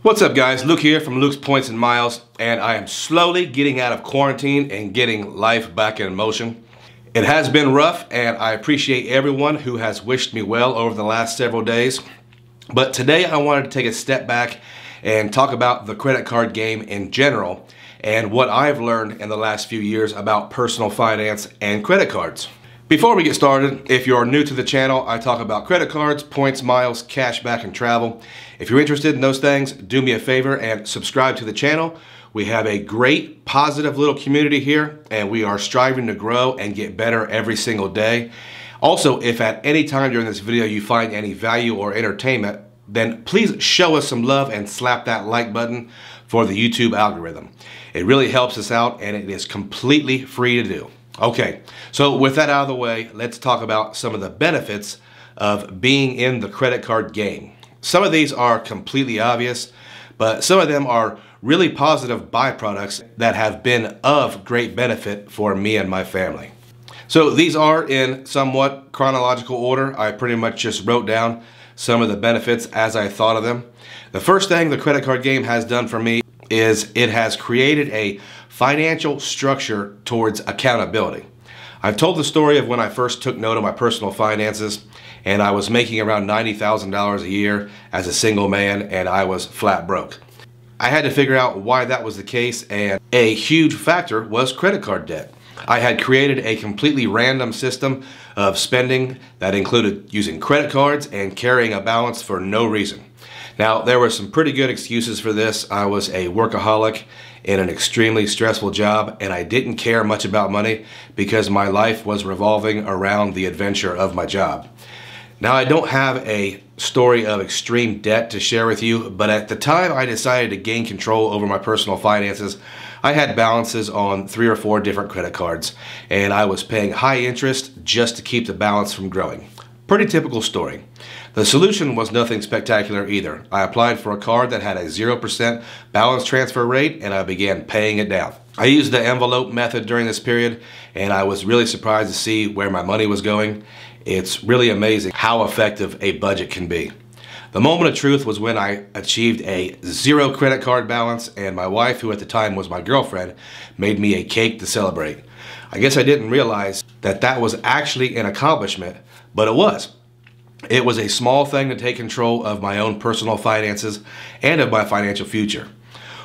What's up guys, Luke here from Luke's Points and Miles, and I am slowly getting out of quarantine and getting life back in motion. It has been rough and I appreciate everyone who has wished me well over the last several days. But today I wanted to take a step back and talk about the credit card game in general and what I've learned in the last few years about personal finance and credit cards. Before we get started, if you're new to the channel, I talk about credit cards, points, miles, cashback, and travel. If you're interested in those things, do me a favor and subscribe to the channel. We have a great, positive little community here, and we are striving to grow and get better every single day. Also, if at any time during this video you find any value or entertainment, then please show us some love and slap that like button for the YouTube algorithm. It really helps us out, and it is completely free to do. Okay, so with that out of the way, let's talk about some of the benefits of being in the credit card game. Some of these are completely obvious, but some of them are really positive byproducts that have been of great benefit for me and my family. So these are in somewhat chronological order. I pretty much just wrote down some of the benefits as I thought of them. The first thing the credit card game has done for me is it has created a financial structure towards accountability. I've told the story of when I first took note of my personal finances, and I was making around $90,000 a year as a single man, and I was flat broke. I had to figure out why that was the case, and a huge factor was credit card debt. I had created a completely random system of spending that included using credit cards and carrying a balance for no reason. Now, there were some pretty good excuses for this. I was a workaholic in an extremely stressful job, and I didn't care much about money because my life was revolving around the adventure of my job. Now, I don't have a story of extreme debt to share with you, but at the time I decided to gain control over my personal finances, I had balances on 3 or 4 different credit cards, and I was paying high interest just to keep the balance from growing. Pretty typical story. The solution was nothing spectacular either. I applied for a card that had a 0% balance transfer rate, and I began paying it down. I used the envelope method during this period, and I was really surprised to see where my money was going. It's really amazing how effective a budget can be. The moment of truth was when I achieved a 0 credit card balance, and my wife, who at the time was my girlfriend, made me a cake to celebrate. I guess I didn't realize that that was actually an accomplishment, but it was. It was a small thing to take control of my own personal finances and of my financial future.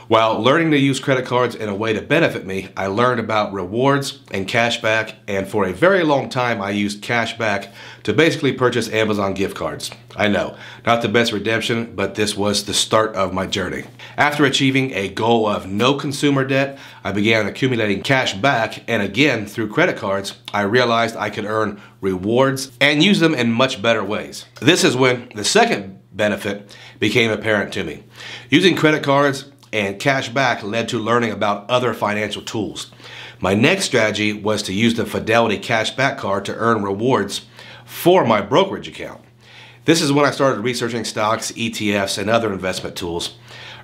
While learning to use credit cards in a way to benefit me, I learned about rewards and cashback, and for a very long time I used cashback to basically purchase Amazon gift cards. I know, not the best redemption, but this was the start of my journey. After achieving a goal of no consumer debt, I began accumulating cash back, and again, through credit cards, I realized I could earn rewards and use them in much better ways. This is when the second benefit became apparent to me. Using credit cards and cash back led to learning about other financial tools. My next strategy was to use the Fidelity cashback card to earn rewards for my brokerage account. This is when I started researching stocks, ETFs, and other investment tools.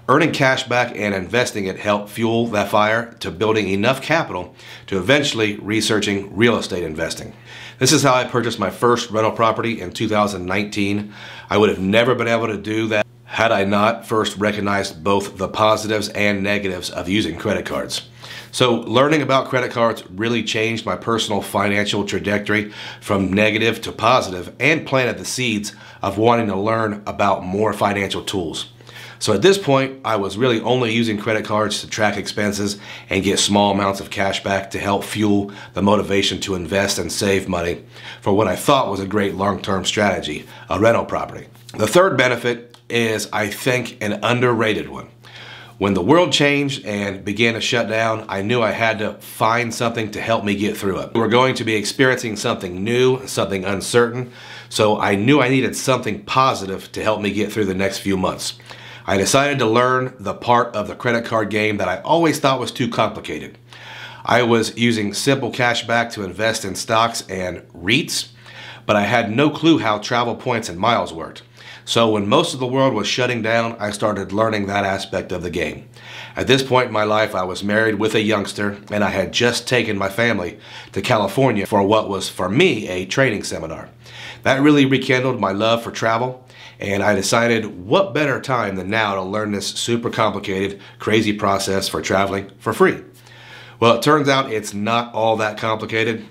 Earning cash back and investing it helped fuel that fire to building enough capital to eventually researching real estate investing. This is how I purchased my first rental property in 2019. I would have never been able to do that had I not first recognized both the positives and negatives of using credit cards. So learning about credit cards really changed my personal financial trajectory from negative to positive, and planted the seeds of wanting to learn about more financial tools. So at this point, I was really only using credit cards to track expenses and get small amounts of cash back to help fuel the motivation to invest and save money for what I thought was a great long-term strategy, a rental property. The third benefit is, I think, an underrated one. When the world changed and began to shut down, I knew I had to find something to help me get through it. We're going to be experiencing something new, something uncertain, so I knew I needed something positive to help me get through the next few months. I decided to learn the part of the credit card game that I always thought was too complicated. I was using simple cash back to invest in stocks and REITs, but I had no clue how travel points and miles worked. So when most of the world was shutting down, I started learning that aspect of the game. At this point in my life, I was married with a youngster, and I had just taken my family to California for what was, for me, a training seminar. That really rekindled my love for travel, and I decided what better time than now to learn this super complicated, crazy process for traveling for free. Well, it turns out it's not all that complicated.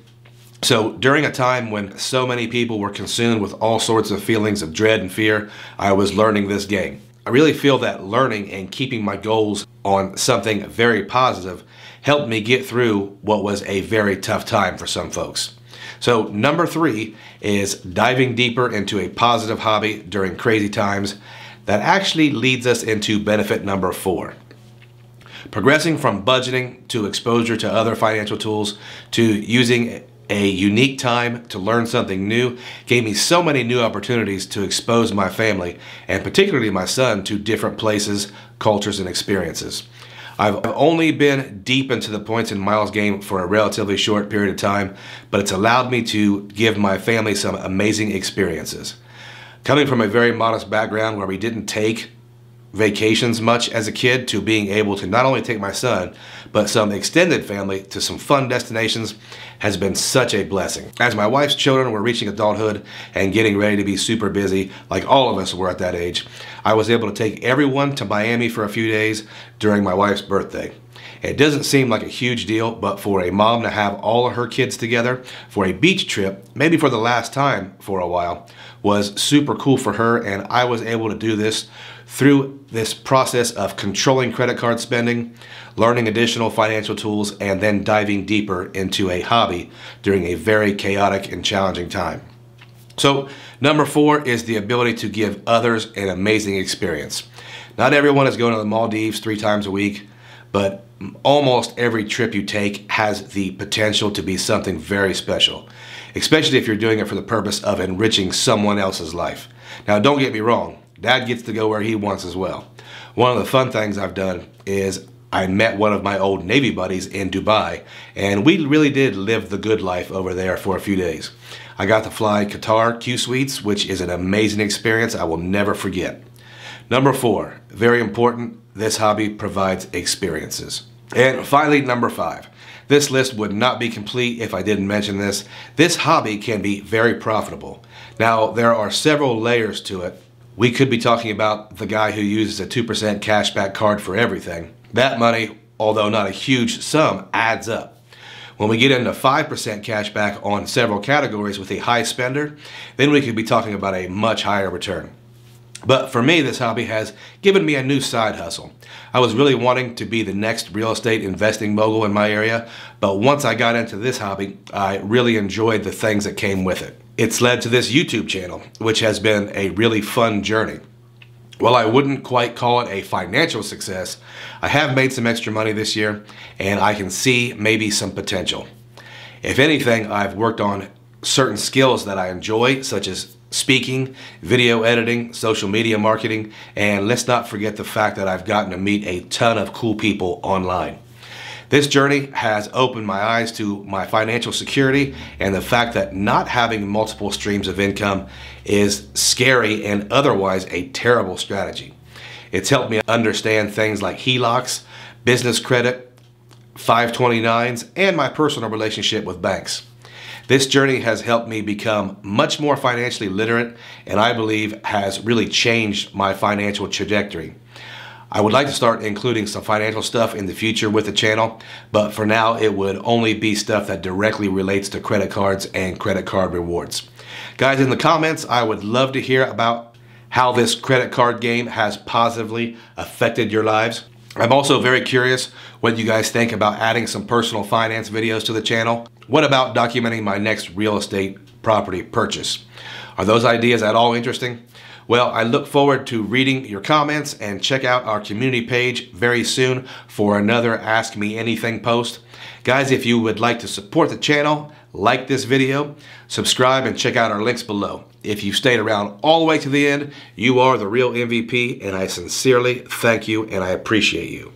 So during a time when so many people were consumed with all sorts of feelings of dread and fear, I was learning this game. I really feel that learning and keeping my goals on something very positive helped me get through what was a very tough time for some folks. So number 3 is diving deeper into a positive hobby during crazy times. That actually leads us into benefit number 4. Progressing from budgeting to exposure to other financial tools to using a unique time to learn something new gave me so many new opportunities to expose my family, and particularly my son, to different places, cultures, and experiences. I've only been deep into the points and miles game for a relatively short period of time, but it's allowed me to give my family some amazing experiences. Coming from a very modest background where we didn't take vacations much as a kid, to being able to not only take my son, but some extended family to some fun destinations has been such a blessing. As my wife's children were reaching adulthood and getting ready to be super busy, like all of us were at that age, I was able to take everyone to Miami for a few days during my wife's birthday. It doesn't seem like a huge deal, but for a mom to have all of her kids together for a beach trip, maybe for the last time for a while, was super cool for her, and I was able to do this through this process of controlling credit card spending, learning additional financial tools, and then diving deeper into a hobby during a very chaotic and challenging time. So number 4 is the ability to give others an amazing experience. Not everyone is going to the Maldives 3 times a week, but almost every trip you take has the potential to be something very special, especially if you're doing it for the purpose of enriching someone else's life. Now, don't get me wrong, Dad gets to go where he wants as well. One of the fun things I've done is I met one of my old Navy buddies in Dubai, and we really did live the good life over there for a few days. I got to fly Qatar Q Suites, which is an amazing experience I will never forget. Number 4, very important, this hobby provides experiences. And finally, number 5. This list would not be complete if I didn't mention this. This hobby can be very profitable. Now, there are several layers to it. We could be talking about the guy who uses a 2% cashback card for everything. That money, although not a huge sum, adds up. When we get into 5% cashback on several categories with a high spender, then we could be talking about a much higher return. But for me, this hobby has given me a new side hustle. I was really wanting to be the next real estate investing mogul in my area, but once I got into this hobby, I really enjoyed the things that came with it. It's led to this YouTube channel, which has been a really fun journey. While I wouldn't quite call it a financial success, I have made some extra money this year, and I can see maybe some potential. If anything, I've worked on certain skills that I enjoy, such as speaking, video editing, social media marketing, and let's not forget the fact that I've gotten to meet a ton of cool people online. This journey has opened my eyes to my financial security and the fact that not having multiple streams of income is scary and otherwise a terrible strategy. It's helped me understand things like HELOCs, business credit, 529s, and my personal relationship with banks. This journey has helped me become much more financially literate, and I believe has really changed my financial trajectory. I would like to start including some financial stuff in the future with the channel, but for now it would only be stuff that directly relates to credit cards and credit card rewards. Guys, in the comments, I would love to hear about how this credit card game has positively affected your lives. I'm also very curious what you guys think about adding some personal finance videos to the channel. What about documenting my next real estate property purchase? Are those ideas at all interesting? Well, I look forward to reading your comments, and check out our community page very soon for another Ask Me Anything post. Guys, if you would like to support the channel, like this video, subscribe, and check out our links below. If you've stayed around all the way to the end, you are the real MVP, and I sincerely thank you and I appreciate you.